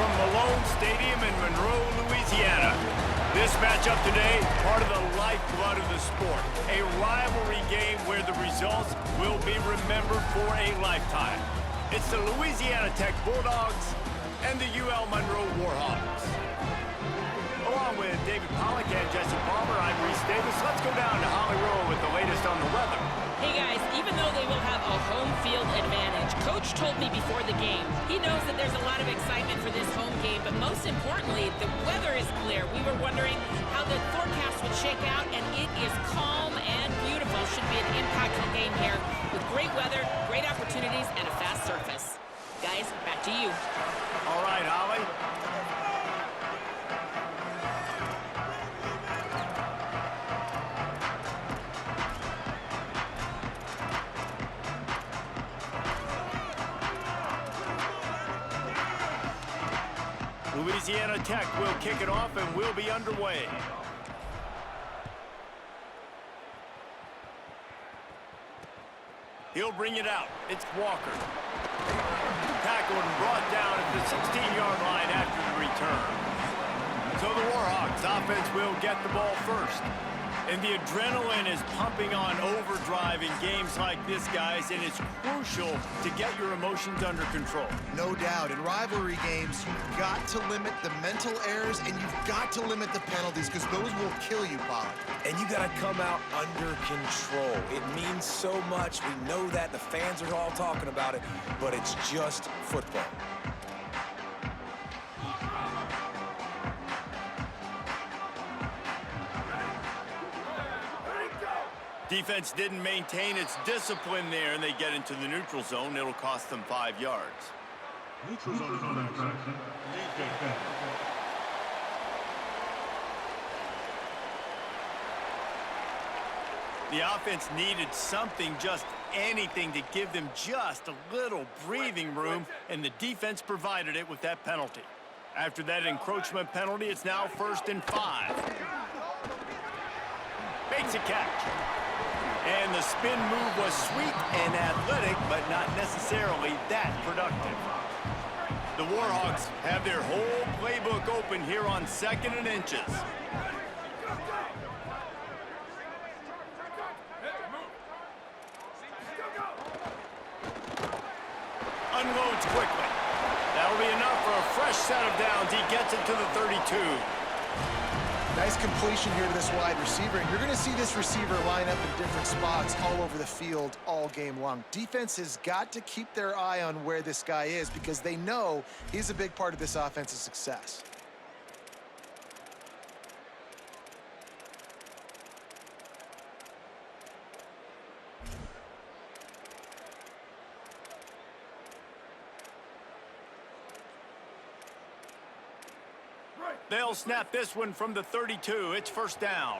from Malone Stadium in Monroe, Louisiana. This matchup today, part of the lifeblood of the sport. A rivalry game where the results will be remembered for a lifetime. It's the Louisiana Tech Bulldogs and the UL Monroe Warhawks. Along with David Pollack and Jesse Palmer, I'm Reese Davis. Let's go down to Holly Rowe with the latest on the weather. Hey guys, even though they will have a home field advantage, Coach told me before the game, he knows that there's a lot of excitement for this home game, but most importantly, the weather is clear. We were wondering how the forecast would shake out, and it is calm and beautiful. Should be an impactful game here with great weather, great opportunities, and a fast surface. Guys, back to you. All right, Holly. Louisiana Tech will kick it off and we'll be underway. He'll bring it out. It's Walker. Tackled and brought down at the 16-yard line after the return. So the Warhawks offense will get the ball first. And the adrenaline is pumping on overdrive in games like this, guys, and it's crucial to get your emotions under control. No doubt. In rivalry games, you've got to limit the mental errors and you've got to limit the penalties because those will kill you, Pollack. And you got to come out under control. It means so much. We know that. The fans are all talking about it, but it's just football. Defense didn't maintain its discipline there, and they get into the neutral zone. It'll cost them 5 yards. Neutral zone is on that traction. The offense needed something, just anything, to give them just a little breathing room, and the defense provided it with that penalty. After that encroachment penalty, it's now 1st and 5. Makes a catch. And the spin move was sweet and athletic, but not necessarily that productive. The Warhawks have their whole playbook open here on 2nd and inches. Unloads quickly. That'll be enough for a fresh set of downs. He gets it to the 32. Nice completion here to this wide receiver, and you're going to see this receiver line up in different spots all over the field all game long. Defense has got to keep their eye on where this guy is because they know he's a big part of this offense's success. They'll snap this one from the 32. It's 1st down.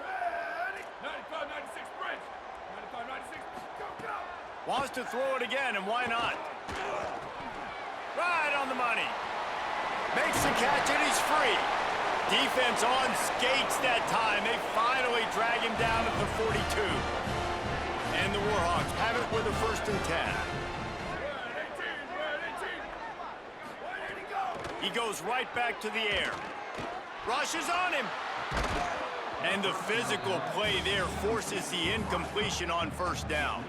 Ready? 95, 96, bridge. 95, 96, go, go. Wants to throw it again, and why not? Right on the money. Makes the catch, and he's free. Defense on skates that time. They finally drag him down at the 42. And the Warhawks have it with a 1st and 10. He goes right back to the air. Rushes on him. And the physical play there forces the incompletion on 1st down.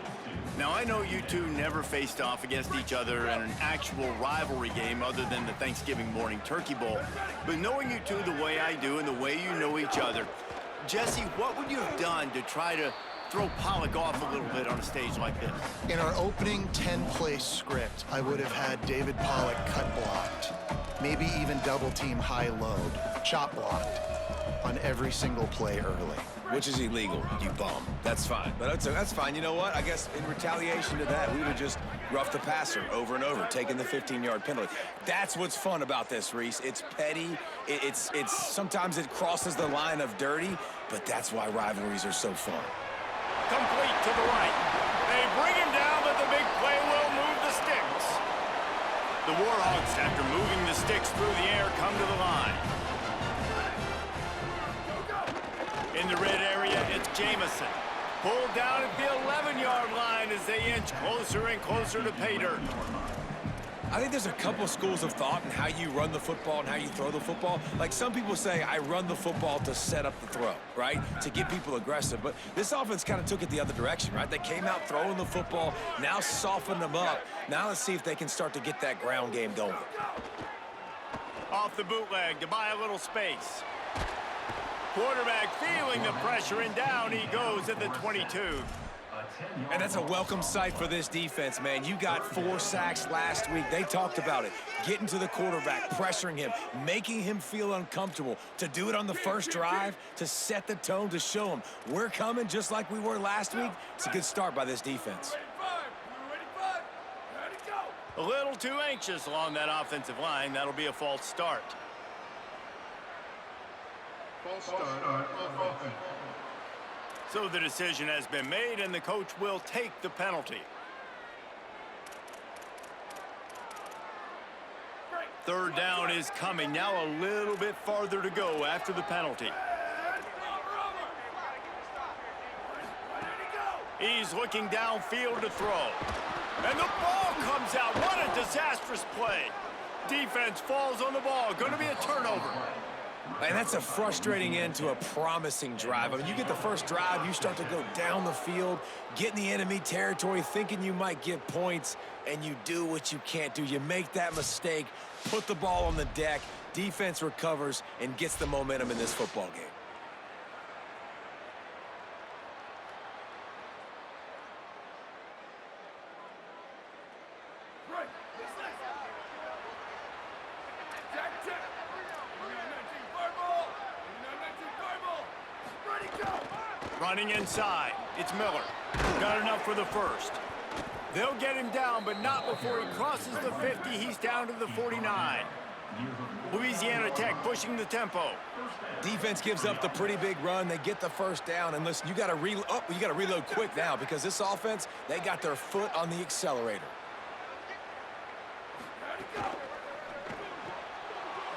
Now, I know you two never faced off against each other in an actual rivalry game other than the Thanksgiving morning Turkey Bowl. But knowing you two the way I do and the way you know each other, Jesse, what would you have done to try to throw Pollack off a little bit on a stage like this? In our opening 10-play script, I would have had David Pollack cut blocked. Maybe even double team high load, chop blocked on every single play early. Which is illegal, you bum. That's fine. But that's fine. You know what? I guess in retaliation to that, we would just rough the passer over and over, taking the 15-yard penalty. That's what's fun about this, Reese. It's petty. It's sometimes it crosses the line of dirty, but that's why rivalries are so fun. Complete to the right. They bring him down, but the big play will move the sticks. The Warhawks, after moving the sticks through the air, come to the line. In the red area, it's Jamison. Pulled down at the 11-yard line as they inch closer and closer to pay dirt. I think there's a couple schools of thought in how you run the football and how you throw the football. Like some people say, I run the football to set up the throw, right? To get people aggressive. But this offense kind of took it the other direction, right? They came out throwing the football, now softened them up. Now let's see if they can start to get that ground game going. Off the bootleg to buy a little space. Quarterback feeling the pressure, and down he goes at the 22. And that's a welcome sight for this defense, man. You got 4 sacks last week. They talked about it. Getting to the quarterback, pressuring him, making him feel uncomfortable. To do it on the first drive, to set the tone, to show him we're coming just like we were last week. It's a good start by this defense. A little too anxious along that offensive line. That'll be a false start. False start on offense. So the decision has been made, and the coach will take the penalty. Third down is coming. Now a little bit farther to go after the penalty. He's looking downfield to throw. And the ball comes out. What a disastrous play. Defense falls on the ball. Going to be a turnover. And that's a frustrating end to a promising drive. I mean, you get the first drive, you start to go down the field, get in the enemy territory, thinking you might get points, and you do what you can't do. You make that mistake, put the ball on the deck, defense recovers, and gets the momentum in this football game. Running inside. It's Miller. Got enough for the first. They'll get him down, but not before he crosses the 50. He's down to the 49. Louisiana Tech pushing the tempo. Defense gives up the pretty big run. They get the first down. And listen, you got to reload quick now because this offense, they got their foot on the accelerator.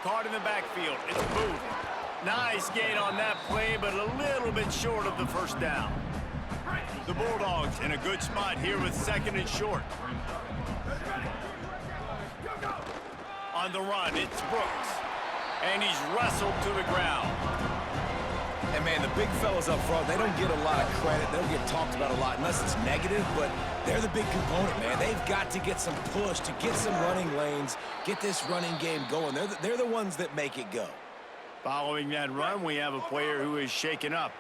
Caught in the backfield. It's Booth. Nice gain on that play, but a little bit short of the first down. The Bulldogs in a good spot here with second and short. On the run, it's Brooks. And he's wrestled to the ground. And, man, the big fellas up front, they don't get a lot of credit. They don't get talked about a lot unless it's negative, but they're the big component, man. They've got to get some push, to get some running lanes, get this running game going. They're the ones that make it go. Following that run, we have a player who is shaken up.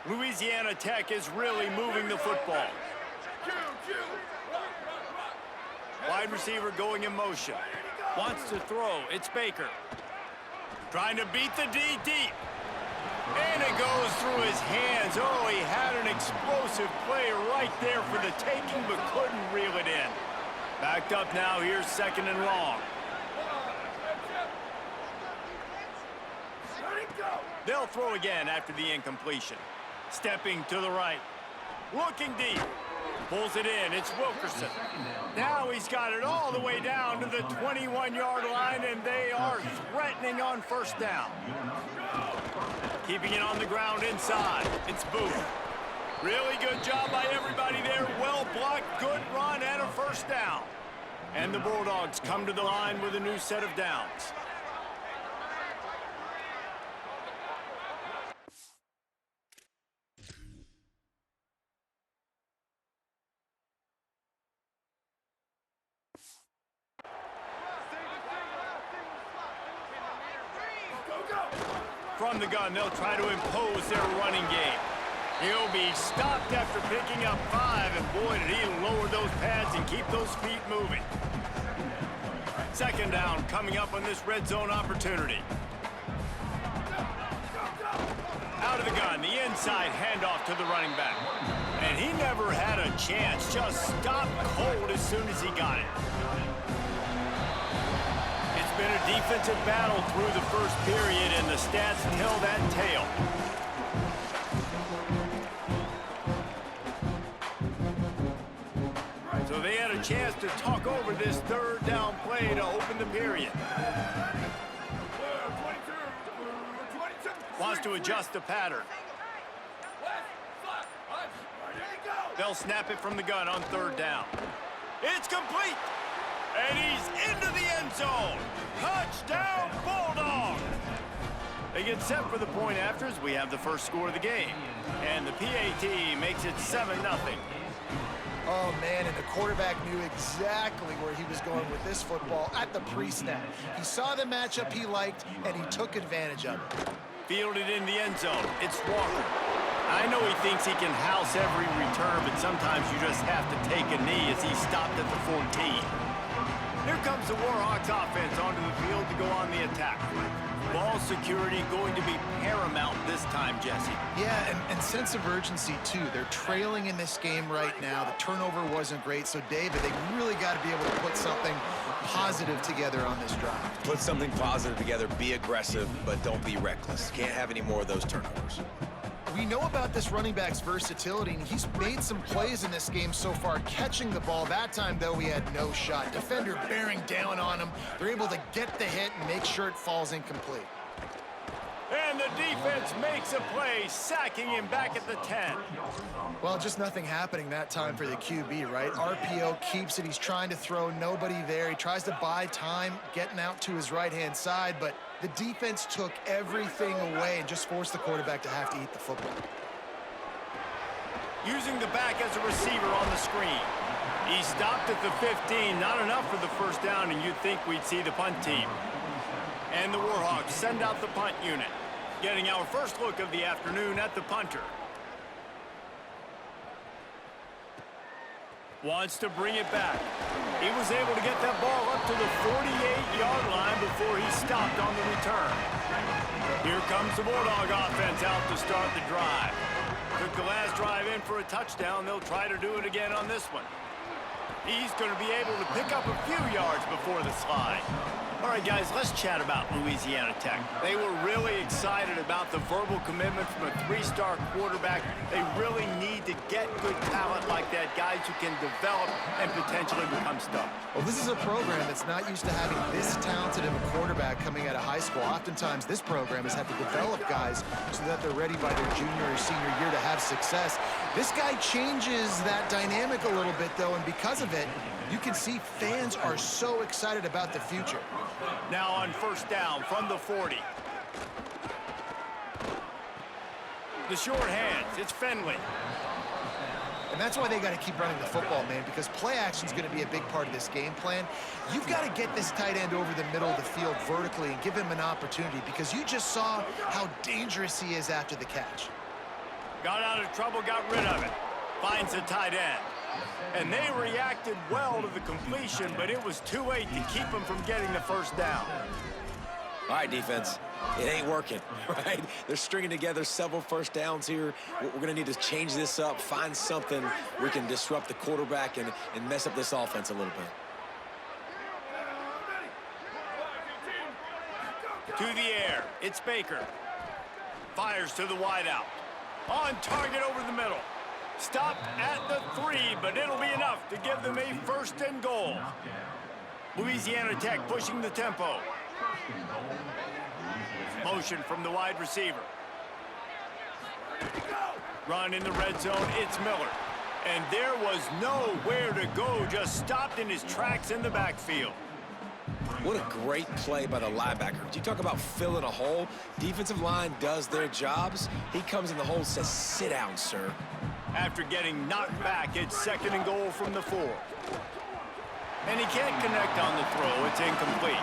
Louisiana Tech is really moving the football. Wide receiver going in motion. Wants to throw. It's Baker. Trying to beat the D deep. And it goes through his hands. Oh, he had an explosive play right there for the taking, but couldn't reel it in. Backed up now. Here's second and long. They'll throw again after the incompletion. Stepping to the right. Looking deep. Pulls it in. It's Wilkerson. Now he's got it all the way down to the 21-yard line, and they are threatening on first down. Keeping it on the ground inside. It's Booth. Really good job by everybody there. Well blocked, good run, and a first down. And the Bulldogs come to the line with a new set of downs. From the gun, they'll try to impose their running game. He'll be stopped after picking up 5, and boy, did he lower those pads and keep those feet moving. Second down coming up on this red zone opportunity. Out of the gun, the inside handoff to the running back. And he never had a chance, just stopped cold as soon as he got it. It's been a defensive battle through the first period, and the stats tell that tale. So they had a chance to talk over this third down play to open the period. Wants to adjust the pattern. They'll snap it from the gun on third down. It's complete. And he's into the end zone. Touchdown, Bulldogs! They get set for the point afters. We have the first score of the game. And the PAT makes it 7-0. Oh, man, and the quarterback knew exactly where he was going with this football at the pre-snap. He saw the matchup he liked, and he took advantage of it. Fielded in the end zone. It's Walker. I know he thinks he can house every return, but sometimes you just have to take a knee as he stopped at the 14. Here comes the Warhawks offense onto the field to go on the attack. Ball security going to be paramount this time, Jesse. Yeah, and sense of urgency, too. They're trailing in this game right now. The turnover wasn't great, so, David, they really got to be able to put something positive together on this drive. Put something positive together, be aggressive, but don't be reckless. Can't have any more of those turnovers. We know about this running back's versatility, and he's made some plays in this game so far, catching the ball. That time, though, he had no shot. Defender bearing down on him. They're able to get the hit and make sure it falls incomplete. And the defense makes a play, sacking him back at the 10. Well, just nothing happening that time for the QB, right? RPO keeps it. He's trying to throw, nobody there. He tries to buy time, getting out to his right-hand side, but the defense took everything away and just forced the quarterback to have to eat the football. Using the back as a receiver on the screen. He stopped at the 15, not enough for the first down, and you'd think we'd see the punt team. And the Warhawks send out the punt unit, getting our first look of the afternoon at the punter. Wants to bring it back. He was able to get that ball up to the 48-yard line before he stopped on the return. Here comes the Bulldog offense out to start the drive. Took the last drive in for a touchdown. They'll try to do it again on this one. He's going to be able to pick up a few yards before the slide. All right, guys, let's chat about Louisiana Tech. They were really excited about the verbal commitment from a three-star quarterback. They really need to get good talent like that, guys who can develop and potentially become stars. Well, this is a program that's not used to having this talented of a quarterback coming out of high school. Oftentimes, this program has had to develop guys so that they're ready by their junior or senior year to have success. This guy changes that dynamic a little bit, though, and because of it, you can see fans are so excited about the future. Now on first down from the 40. The short hands, it's Finley. And that's why they got to keep running the football, man, because play action is going to be a big part of this game plan. You've got to get this tight end over the middle of the field vertically and give him an opportunity, because you just saw how dangerous he is after the catch. Got out of trouble, got rid of it. Finds the tight end. And they reacted well to the completion, but it was too late to keep them from getting the first down. All right, defense. It ain't working, right? They're stringing together several first downs here. We're going to need to change this up, find something we can disrupt the quarterback and mess up this offense a little bit. To the air, it's Baker. Fires to the wideout. On target over the middle. Stop at the 3, but it'll be enough to give them a first and goal. Louisiana Tech pushing the tempo. Motion from the wide receiver. Run in the red zone, it's Miller. And there was nowhere to go, just stopped in his tracks in the backfield. What a great play by the linebacker. You talk about filling a hole. Defensive line does their jobs. He comes in the hole and says, sit down, sir. After getting knocked back, it's second and goal from the 4. And he can't connect on the throw. It's incomplete.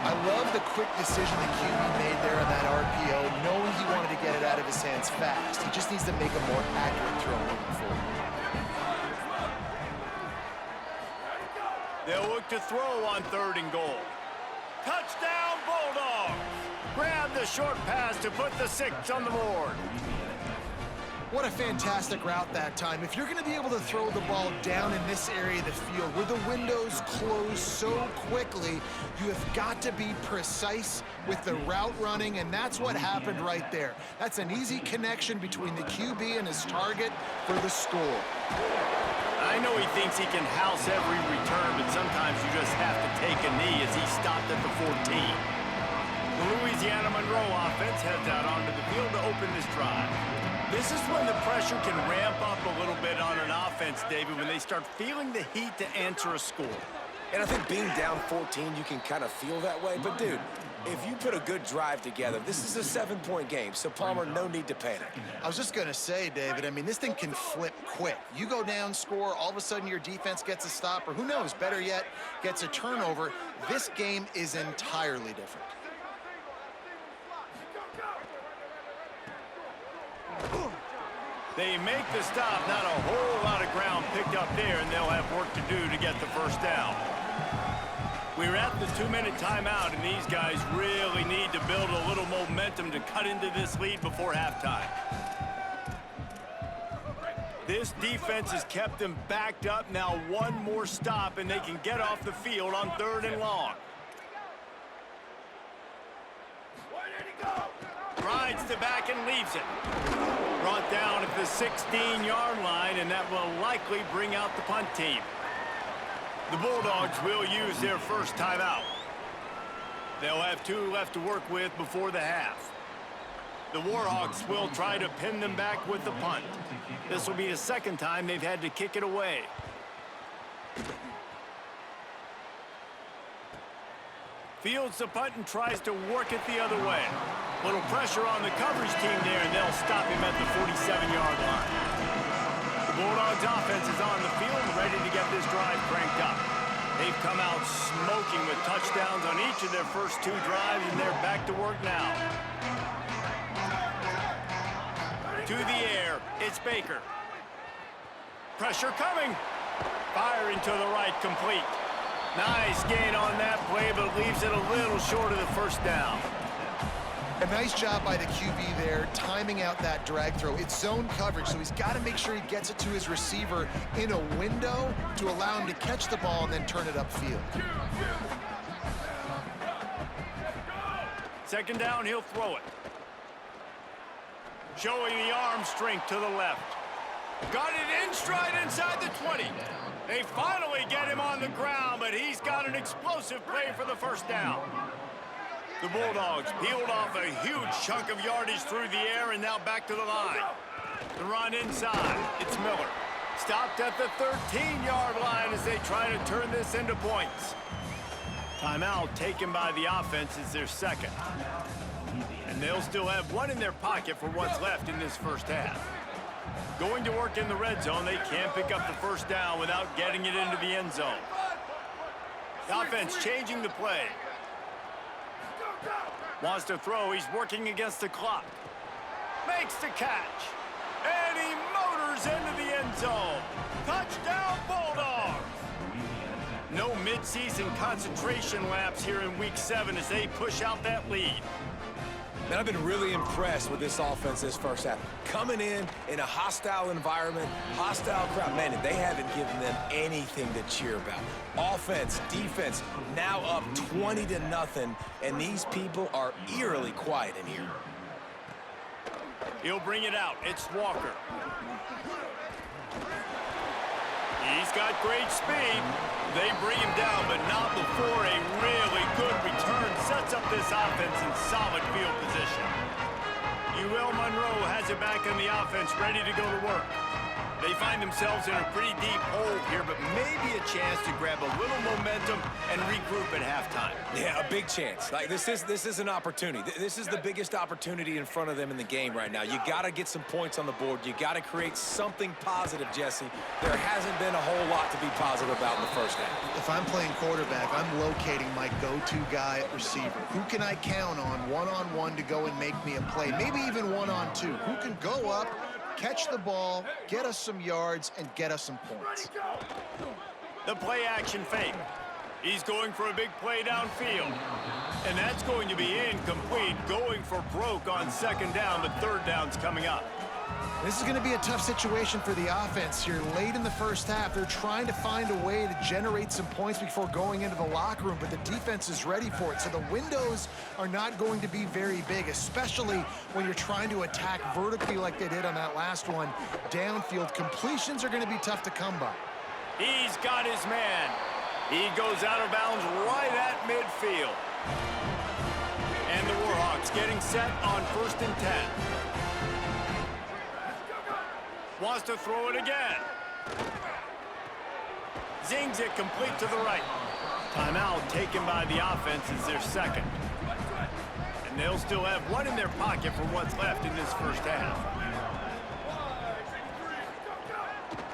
I love the quick decision the QB made there on that RPO, knowing he wanted to get it out of his hands fast. He just needs to make a more accurate throw moving forward. They'll look to throw on third and goal. Touchdown, Bulldogs! Grab the short pass to put the 6 on the board. What a fantastic route that time. If you're going to be able to throw the ball down in this area of the field where the windows close so quickly, you have got to be precise with the route running, and that's what happened right there. That's an easy connection between the QB and his target for the score. I know he thinks he can house every return, but sometimes you just have to take a knee as he stopped at the 14. The Louisiana Monroe offense heads out onto the field to open this drive. This is when the pressure can ramp up a little bit on an offense, David, when they start feeling the heat to answer a score. And I think being down 14, you can kind of feel that way. But, dude, if you put a good drive together, this is a 7-point game. So, Palmer, no need to panic. I was just going to say, David, I mean, this thing can flip quick. You go down, score, all of a sudden your defense gets a stop, or who knows, better yet, gets a turnover. This game is entirely different. They make the stop. Not a whole lot of ground picked up there, and they'll have work to do to get the first down. We're at the 2-minute timeout, and these guys really need to build a little momentum to cut into this lead before halftime. This defense has kept them backed up. Now one more stop, and they can get off the field on 3rd and long. Rides the back and leaves it. Brought down at the 16-yard line, and that will likely bring out the punt team. The Bulldogs will use their first timeout. They'll have 2 left to work with before the half. The Warhawks will try to pin them back with the punt. This will be the second time they've had to kick it away. Fields the punt and tries to work it the other way. Little pressure on the coverage team there, and they'll stop him at the 47-yard line. The Bulldogs offense is on the field and ready to get this drive cranked up. They've come out smoking with touchdowns on each of their first 2 drives, and they're back to work now. To the air, it's Baker. Pressure coming. Firing to the right, complete. Nice gain on that play, but leaves it a little short of the first down. A nice job by the QB there, timing out that drag throw. It's zone coverage, so he's got to make sure he gets it to his receiver in a window to allow him to catch the ball and then turn it upfield. Second down, he'll throw it. Showing the arm strength to the left. Got it in stride inside the 20. They finally get him on the ground, but he's got an explosive play for the first down. The Bulldogs peeled off a huge chunk of yardage through the air and now back to the line. The run inside. It's Miller. Stopped at the 13-yard line as they try to turn this into points. Timeout taken by the offense is their second. And they'll still have 1 in their pocket for what's left in this first half. Going to work in the red zone, they can't pick up the first down without getting it into the end zone. The offense changing the play. Wants to throw, he's working against the clock. Makes the catch. And he motors into the end zone. Touchdown, Bulldogs! No midseason concentration laps here in Week 7 as they push out that lead. Man, I've been really impressed with this offense this first half. Coming in a hostile environment, hostile crowd, man, they haven't given them anything to cheer about. Offense, defense, now up 20-0, and these people are eerily quiet in here. He'll bring it out. It's Walker. He's got great speed. They bring him down, but not before a really good return sets up this offense in solid field position. UL Monroe has it back on the offense, ready to go to work. They find themselves in a pretty deep hole here, but maybe a chance to grab a little momentum and regroup at halftime. Yeah, a big chance. Like this is an opportunity. This is the biggest opportunity in front of them in the game right now. You got to get some points on the board. You got to create something positive, Jesse. There hasn't been a whole lot to be positive about in the first half. If I'm playing quarterback, I'm locating my go-to guy at receiver. Who can I count on one-on-one to go and make me a play? Maybe even one-on-two. Who can go up, catch the ball, get us some yards, and get us some points. The play action fake. He's going for a big play downfield. And that's going to be incomplete, going for broke on second down, but third down's coming up. This is going to be a tough situation for the offense here. Late in the first half, they're trying to find a way to generate some points before going into the locker room, but the defense is ready for it. So the windows are not going to be very big, especially when you're trying to attack vertically like they did on that last one. Downfield completions are going to be tough to come by. He's got his man. He goes out of bounds right at midfield. And the Warhawks getting set on 1st and 10. Wants to throw it again. Zings it complete to the right. Timeout taken by the offense is their second. And they'll still have one in their pocket for what's left in this first half.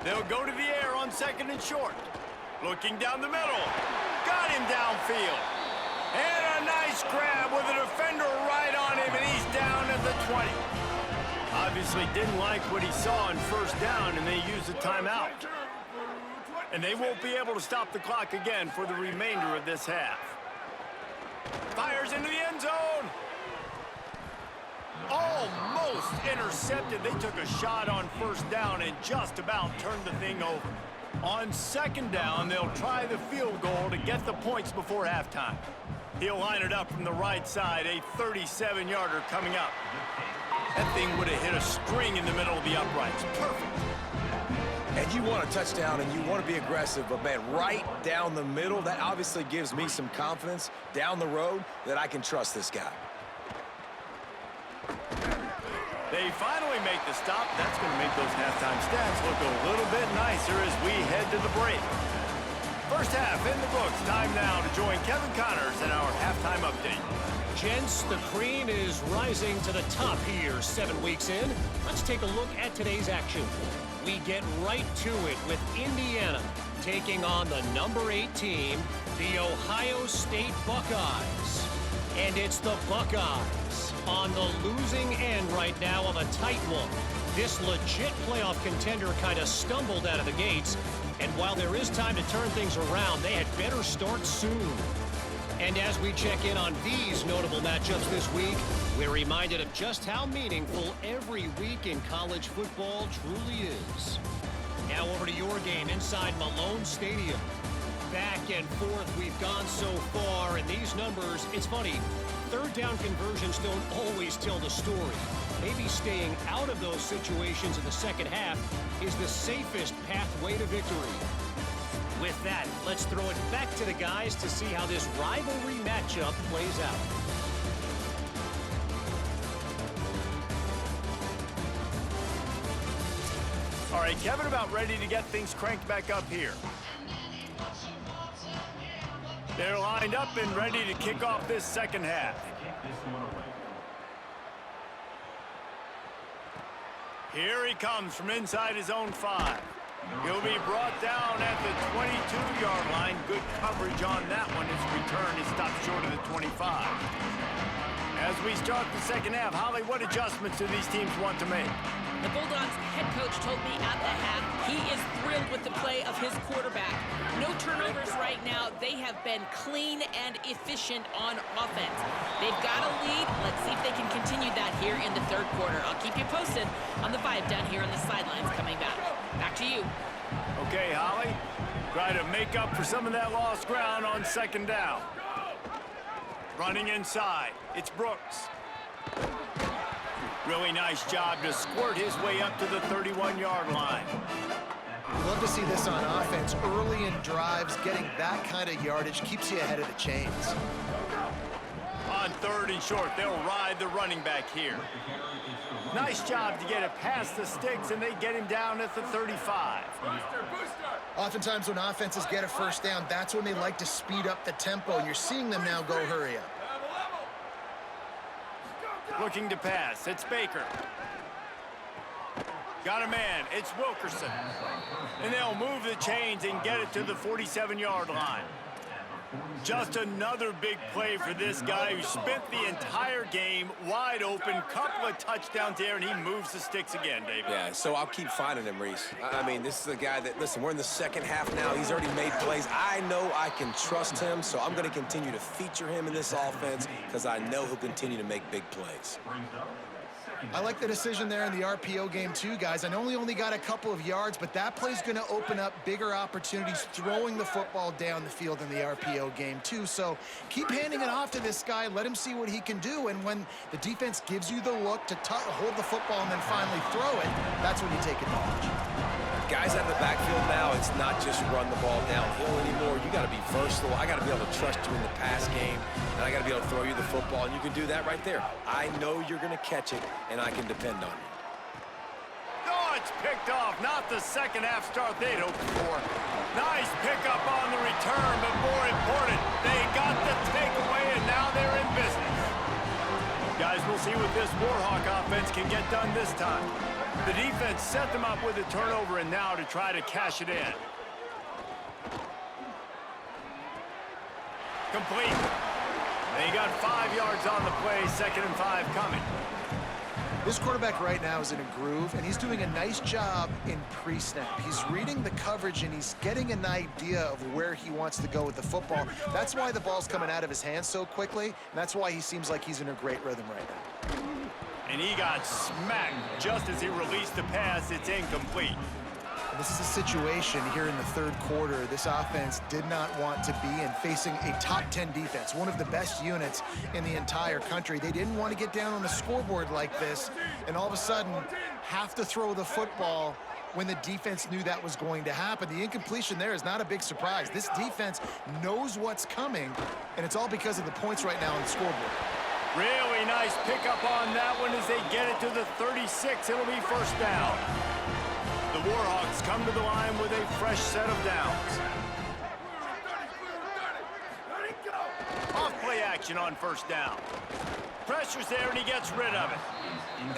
They'll go to the air on second and short. Looking down the middle. Got him downfield. And a nice grab with a defender right on him, and he's down at the 20. Obviously didn't like what he saw on first down, and they used a timeout. And they won't be able to stop the clock again for the remainder of this half. Fires into the end zone. Almost intercepted. They took a shot on first down and just about turned the thing over. On second down, they'll try the field goal to get the points before halftime. He'll line it up from the right side, a 37-yarder coming up. That thing would have hit a string in the middle of the uprights. Perfect. And you want a touchdown and you want to be aggressive, but man, right down the middle, that obviously gives me some confidence down the road that I can trust this guy. They finally make the stop. That's going to make those halftime stats look a little bit nicer as we head to the break. First half in the books. Time now to join Kevin Connors in our halftime update. Gents, the cream is rising to the top here 7 weeks in. Let's take a look at today's action. We get right to it with Indiana taking on the number 8 team, the Ohio State Buckeyes. And it's the Buckeyes on the losing end right now of a tight one. This legit playoff contender kind of stumbled out of the gates. And while there is time to turn things around, they had better start soon. And as we check in on these notable matchups this week, we're reminded of just how meaningful every week in college football truly is. Now over to your game inside Malone Stadium. Back and forth we've gone so far, and these numbers, it's funny, third down conversions don't always tell the story. Maybe staying out of those situations in the second half is the safest pathway to victory. With that, let's throw it back to the guys to see how this rivalry matchup plays out. All right, Kevin, about ready to get things cranked back up here. They're lined up and ready to kick off this second half. Here he comes from inside his own 5. He'll be brought down at the 22-yard line. Good coverage on that one. His return is stopped short of the 25. As we start the second half, Holly, what adjustments do these teams want to make? The Bulldogs head coach told me at the half he is thrilled with the play of his quarterback. No turnovers right now. They have been clean and efficient on offense. They've got a lead. Let's see if they can continue that here in the third quarter. I'll keep you posted on the vibe down here on the sidelines coming back. Back to you. Okay, Holly. Try to make up for some of that lost ground on second down. Running inside. It's Brooks. Really nice job to squirt his way up to the 31-yard line. We love to see this on offense. Early in drives, getting that kind of yardage keeps you ahead of the chains. On third and short, they'll ride the running back here. Nice job to get it past the sticks, and they get him down at the 35. Oftentimes when offenses get a first down, that's when they like to speed up the tempo, and you're seeing them now go hurry up. Looking to pass. It's Baker. Got a man. It's Wilkerson. And they'll move the chains and get it to the 47-yard line. Just another big play for this guy who spent the entire game wide open. Couple of touchdowns there, and he moves the sticks again, David. Yeah, so I'll keep finding him, Reese. I mean, this is a guy that, listen, we're in the second half now. He's already made plays. I know I can trust him, so I'm going to continue to feature him in this offense because I know he'll continue to make big plays. I like the decision there in the RPO game too, guys. I know he only got a couple of yards, but that play's going to open up bigger opportunities throwing the football down the field in the RPO game too. So keep handing it off to this guy. Let him see what he can do. And when the defense gives you the look to hold the football and then finally throw it, that's when you take advantage. Guys out of the backfield now, it's not just run the ball downhill anymore. You got to be versatile. I got to be able to trust you in the pass game, and I got to be able to throw you the football, and you can do that right there. I know you're going to catch it, and I can depend on you. Oh, it's picked off. Not the second half start they'd hoped for. Nice pickup on the return, but more important, they got the takeaway, and now they're in business. Guys, we'll see what this Warhawk offense can get done this time. The defense set them up with a turnover, and now to try to cash it in. Complete. They got 5 yards on the play, 2nd and 5 coming. This quarterback right now is in a groove, and he's doing a nice job in pre-snap. He's reading the coverage, and he's getting an idea of where he wants to go with the football. That's why the ball's coming out of his hands so quickly, and that's why he seems like he's in a great rhythm right now. And he got smacked just as he released the pass. It's incomplete. And this is a situation here in the third quarter this offense did not want to be in, facing a top 10 defense, one of the best units in the entire country. They didn't want to get down on the scoreboard like this and all of a sudden have to throw the football when the defense knew that was going to happen. The incompletion there is not a big surprise. This defense knows what's coming, and it's all because of the points right now on the scoreboard. Really nice pickup on that one as they get it to the 36. It'll be first down. The Warhawks come to the line with a fresh set of downs. Off play action on first down. Pressure's there, and he gets rid of it.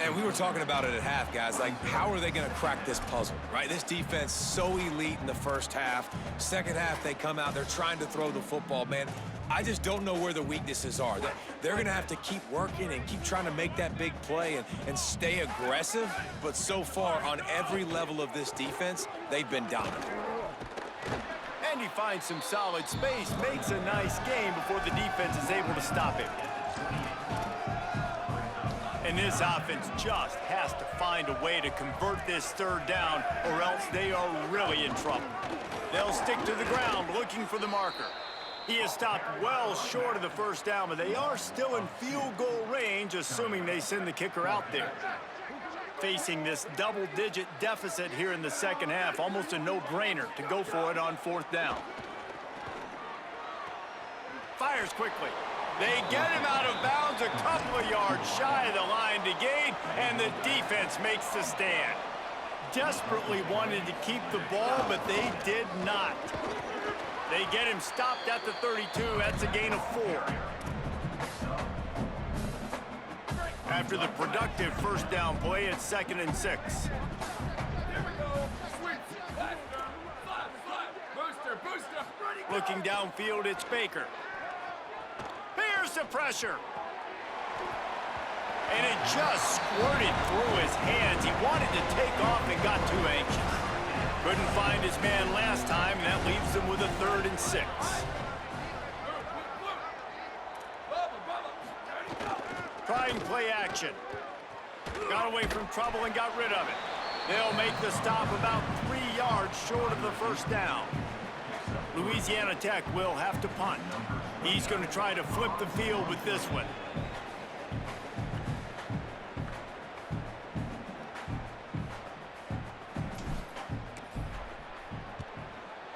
And we were talking about it at half, guys. Like, how are they going to crack this puzzle, right? This defense so elite in the first half. Second half, they come out. They're trying to throw the football, man. I just don't know where the weaknesses are. They're going to have to keep working and keep trying to make that big play and stay aggressive. But so far, on every level of this defense, they've been dominant. And he finds some solid space, makes a nice game before the defense is able to stop him. And this offense just has to find a way to convert this third down, or else they are really in trouble. They'll stick to the ground looking for the marker. He is stopped well short of the first down, but they are still in field goal range, assuming they send the kicker out there. Facing this double-digit deficit here in the second half, almost a no-brainer to go for it on fourth down. Fires quickly. They get him out of bounds a couple of yards shy of the line to gain, and the defense makes the stand. Desperately wanted to keep the ball, but they did not. They get him stopped at the 32. That's a gain of 4. After the productive first down play, it's 2nd and 6. Here we go. Sweep. Slide. Booster. Ready, go. Looking downfield, it's Baker. Here's the pressure. And it just squirted through his hands. He wanted to take off and got too anxious. Couldn't find his man last time, and that leaves them with a 3rd and 6. Trying play action. Got away from trouble and got rid of it. They'll make the stop about 3 yards short of the first down. Louisiana Tech will have to punt. He's going to try to flip the field with this one.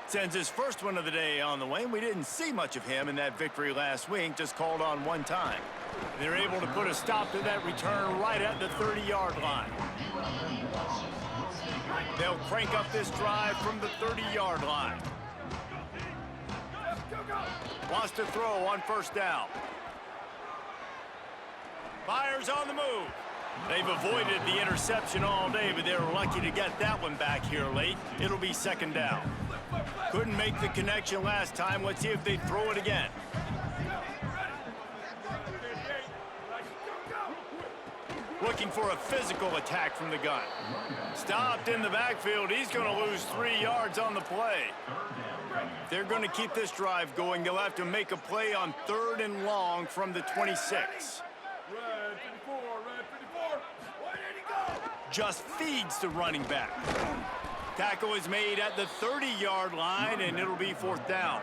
Sends his first one of the day on the way. We didn't see much of him in that victory last week, just called on one time. They're able to put a stop to that return right at the 30-yard line. They'll crank up this drive from the 30-yard line. Wants to throw on first down. Fires on the move. They've avoided the interception all day, but they're lucky to get that one back here late. It'll be 2nd down. Couldn't make the connection last time. Let's see if they throw it again. Looking for a physical attack from the gun. Stopped in the backfield. He's going to lose 3 yards on the play. If they're going to keep this drive going, they'll have to make a play on 3rd and long from the 26. Red 54. Where did he go? Just feeds the running back. Tackle is made at the 30-yard line, and it'll be 4th down.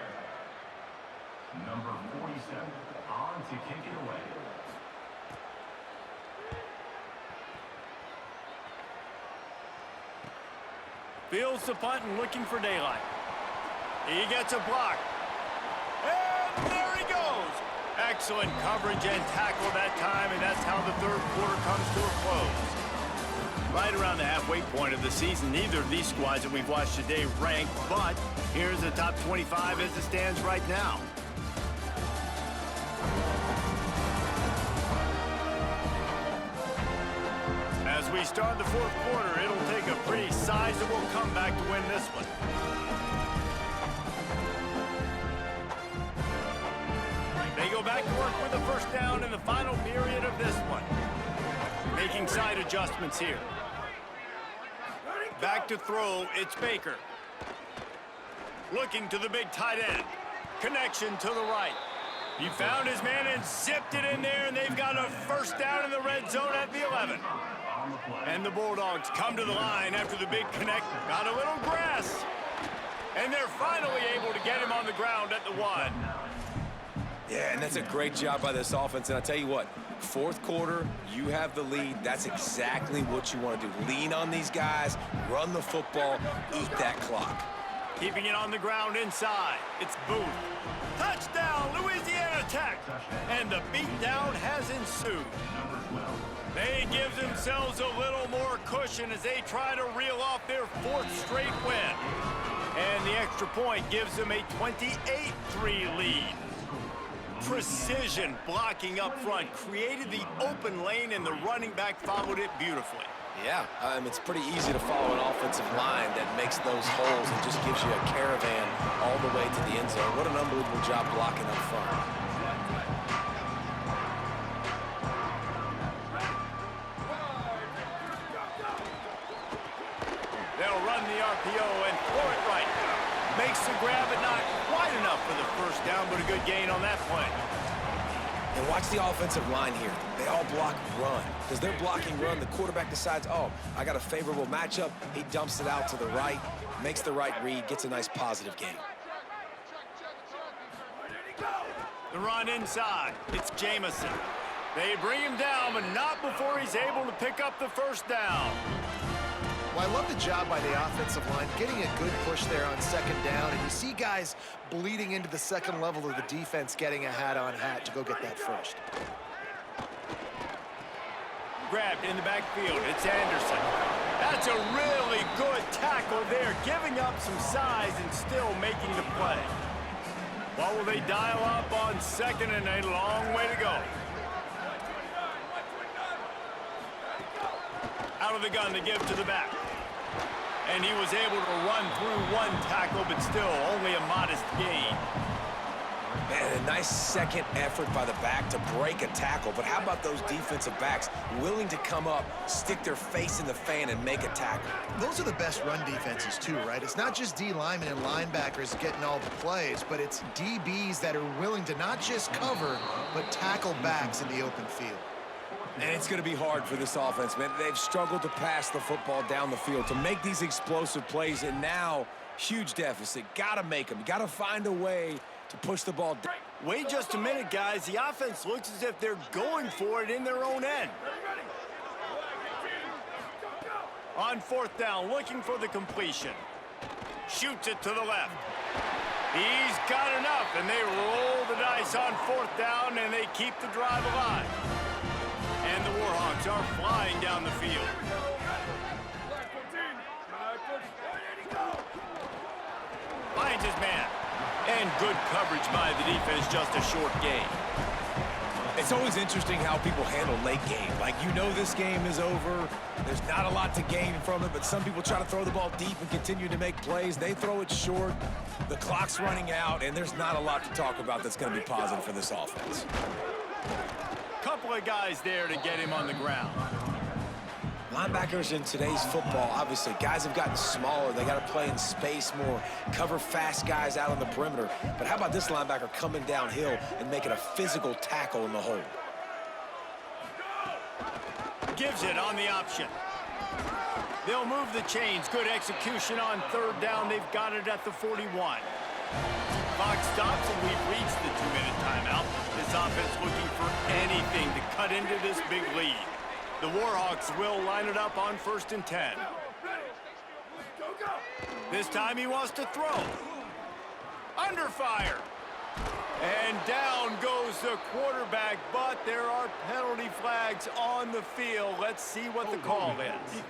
Number 47 on to kick it away. Fields the punt and looking for daylight. He gets a block. And there he goes. Excellent coverage and tackle that time, and that's how the third quarter comes to a close. Right around the halfway point of the season, neither of these squads that we've watched today rank, but here's the top 25 as it stands right now. As we start the fourth quarter, it'll take a pretty sizable comeback to win this one. They go back to work with a first down in the final period of this one. Making side adjustments here. Back to throw, it's Baker. Looking to the big tight end. Connection to the right. He found his man and zipped it in there, and they've got a first down in the red zone at the 11. And the Bulldogs come to the line after the big connect. Got a little grass. And they're finally able to get him on the ground at the 1. Yeah, and that's a great job by this offense. And I'll tell you what, fourth quarter, you have the lead. That's exactly what you want to do. Lean on these guys, run the football, eat that clock. Keeping it on the ground inside. It's Booth. Touchdown, Louisiana Tech. And the beatdown has ensued. They give themselves a little more cushion as they try to reel off their 4th straight win. And the extra point gives them a 28-3 lead. Precision blocking up front created the open lane, and the running back followed it beautifully. Yeah, it's pretty easy to follow an offensive line that makes those holes and just gives you a caravan all the way to the end zone. What an unbelievable job blocking up front. They'll run the RPO and throw it right. Makes the grab, but not quite enough for the first down, but a good gain on that play. And watch the offensive line here. They all block run. Because they're blocking run, the quarterback decides, oh, I got a favorable matchup. He dumps it out to the right, makes the right read, gets a nice positive gain. The run inside. It's Jamison. They bring him down, but not before he's able to pick up the first down. Well, I love the job by the offensive line, getting a good push there on second down, and you see guys bleeding into the second level of the defense getting a hat-on-hat to go get that first. Grabbed in the backfield, it's Anderson. That's a really good tackle there, giving up some size and still making the play. What will they dial up on second, and a long way to go. Out of the gun to give to the back. And he was able to run through one tackle, but still only a modest gain. Man, a nice second effort by the back to break a tackle. But how about those defensive backs willing to come up, stick their face in the fan, and make a tackle? Those are the best run defenses too, right? It's not just D linemen and linebackers getting all the plays, but it's DBs that are willing to not just cover, but tackle backs in the open field. And it's going to be hard for this offense, man. They've struggled to pass the football down the field, to make these explosive plays, and now, huge deficit. Got to make them. Got to find a way to push the ball down. Wait just a minute, guys. The offense looks as if they're going for it in their own end. On fourth down, looking for the completion. Shoots it to the left. He's got enough, and they roll the dice on fourth down, and they keep the drive alive. And the Warhawks are flying down the field. Finds his man. And good coverage by the defense, just a short gain. It's always interesting how people handle late game. Like, you know this game is over. There's not a lot to gain from it, but some people try to throw the ball deep and continue to make plays. They throw it short. The clock's running out, and there's not a lot to talk about that's going to be positive for this offense. Couple of guys there to get him on the ground. Linebackers in today's football, obviously, guys have gotten smaller. They got to play in space more, cover fast guys out on the perimeter. But how about this linebacker coming downhill and making a physical tackle in the hole? Gives it on the option. They'll move the chains. Good execution on third down. They've got it at the 41. Clock stops, and we've reached the 2-minute timeout. This offense looking for anything to cut into this big lead. The Warhawks will line it up on 1st and 10. This time he wants to throw. Under fire. And down goes the quarterback, but there are penalty flags on the field. Let's see what the call is.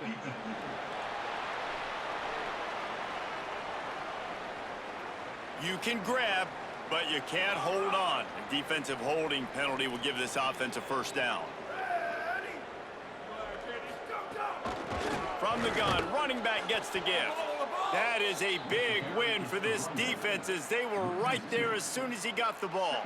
You can grab, but you can't hold on. A defensive holding penalty will give this offense a first down. From the gun, running back gets the give. That is a big win for this defense as they were right there as soon as he got the ball.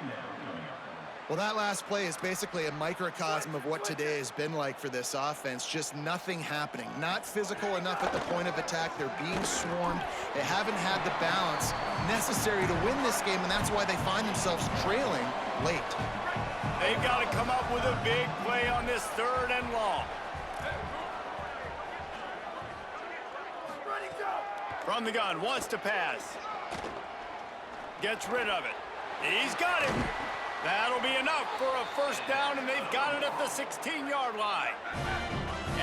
Well, that last play is basically a microcosm of what today has been like for this offense. Just nothing happening. Not physical enough at the point of attack. They're being swarmed. They haven't had the balance necessary to win this game, and that's why they find themselves trailing late. They've got to come up with a big play on this 3rd and long. From the gun, wants to pass. Gets rid of it. He's got it. That'll be enough for a first down, and they've got it at the 16-yard line.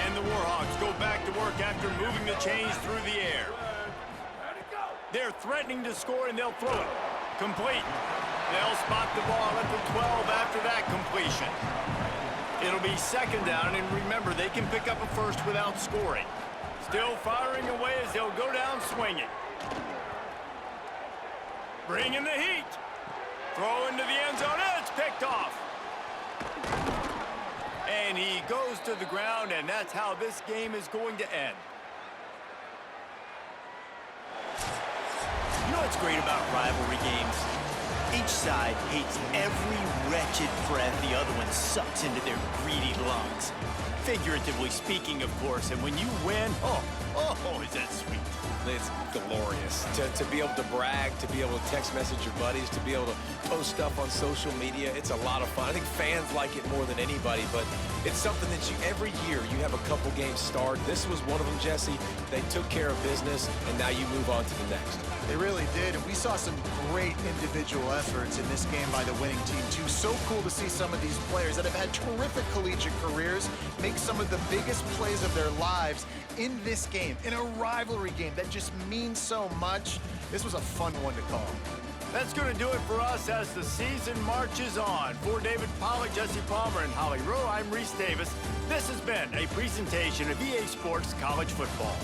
And the Warhawks go back to work after moving the chains through the air. They're threatening to score, and they'll throw it. Complete. They'll spot the ball at the 12 after that completion. It'll be 2nd down, and remember, they can pick up a first without scoring. Still firing away as they'll go down swinging. Bringing the heat. Throw into the end zone, and it's picked off. And he goes to the ground, and that's how this game is going to end. You know what's great about rivalry games? Each side hates every wretched breath the other one sucks into their greedy lungs. Figuratively speaking, of course, and when you win, oh, is that sweet. It's glorious. To be able to brag, to be able to text message your buddies, to be able to post stuff on social media, it's a lot of fun. I think fans like it more than anybody, but it's something that every year you have a couple games start. This was one of them, Jesse. They took care of business, and now you move on to the next. They really did, and we saw some great individual efforts in this game by the winning team, too. So cool to see some of these players that have had terrific collegiate careers make some of the biggest plays of their lives in this game, in a rivalry game that just means so much. This was a fun one to call. That's going to do it for us as the season marches on. For David Pollack, Jesse Palmer, and Holly Rowe, I'm Reese Davis. This has been a presentation of EA Sports College Football.